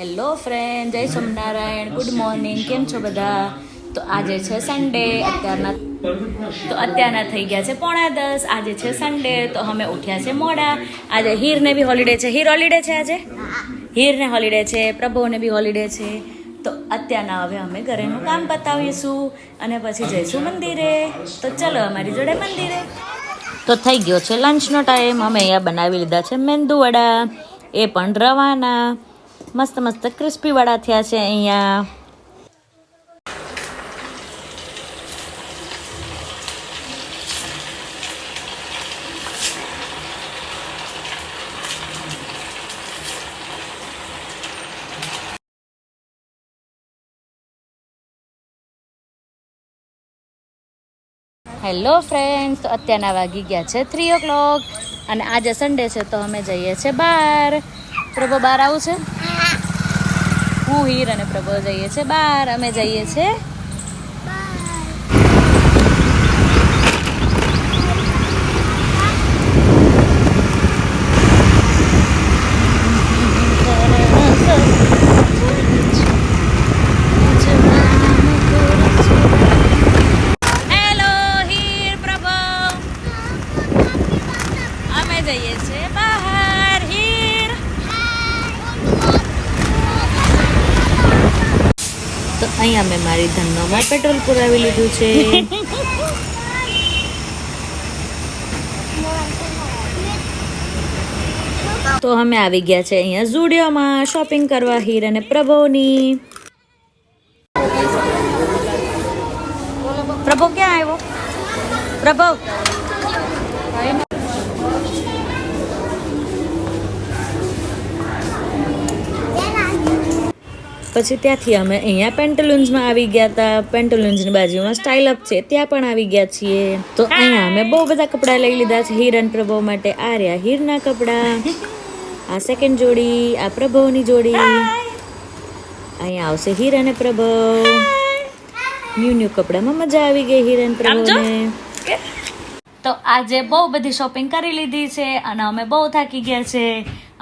Hello friend, જય Somnarayan, good morning. કેમ છો બધા? તો આજે છે સન્ડે. અત્યારના થઈ ગયા છે 9:30. આજે છે સન્ડે, તો અમે ઉઠ્યા છે મોડા. આજે હીરને બી હોલિડે છે. હીર હોલિડે છે આજે? હીરને હોલિડે છે, પ્રભુને બી હોલિડે છે. તો અત્યારના હવે અમે ઘરેનું કામ પતાવીશું અને પછી જઈશું મંદિરે. તો ચલો અમારી જોડે મંદિરે. તો થઈ ગયો છે લંચનો ટાઈમ. અમે અહીંયા બનાવી લીધા છે મેંદુ વડા, એ પણ રવાના. મસ્ત મસ્ત ક્રિસ્પી વડા થયા છે અહીંયા. હેલો ફ્રેન્ડ્સ, તો અત્યારના વાગી ગયા છે 3 o'clock અને આજે સન્ડે છે તો અમે જઈએ છીએ બહાર. પ્રભુ બહાર આવું છે? હું, હીર અને પ્રભુ જઈએ છીએ બહાર. અમે જઈએ છીએ બહાર. હીર તો અહીંયા મેં મારી ધનોમાં પેટ્રોલ પુરાવી લીધું છે. તો અમે આવી ગયા છે અહીંયા ઝુડિયોમાં શોપિંગ કરવા, હીર અને પ્રભુની. પ્રભુ ક્યાં આવ્યો? પ્રભુ પછી ત્યાંથી અમે અહીંયા પેન્ટલુન્સમાં આવી ગયા હતા. પેન્ટલુન્સની બાજુમાં સ્ટાઇલ અપ છે, ત્યાં પણ આવી ગયા છીએ. તો અહીંયા અમે બહુ બધા કપડાં લઈ લીધા છે હીર અને પ્રભુ માટે. આ રહ્યા હીરના કપડાં, આ સેકન્ડ જોડી, આ પ્રભુની જોડી. અહીંયા આવશે હીર અને પ્રભુ. ન્યૂ કપડામાં મજા આવી ગઈ હીર અને પ્રભુને. તો આજે બહુ બધી શોપિંગ કરી લીધી છે અને અમે બહુ થાકી ગયા છે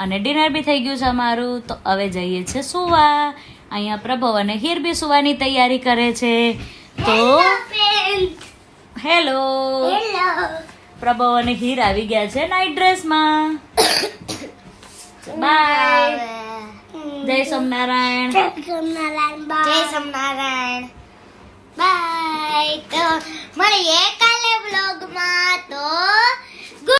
અને ડિનર બી થઈ ગયું છે અમારું. તો હવે જઈએ છીએ સુવા. અહીંયા પ્રભુ અને હીર બી સુવાની તૈયારી કરે છે. તો હેલો, પ્રભુ અને હીર આવી ગયા છે નાઇટ ડ્રેસમાં. બાય. જય સોમનારાયણ. જય સોમનારાયણ. બાય. તો મળીએ કાલે બ્લોગમાં. તો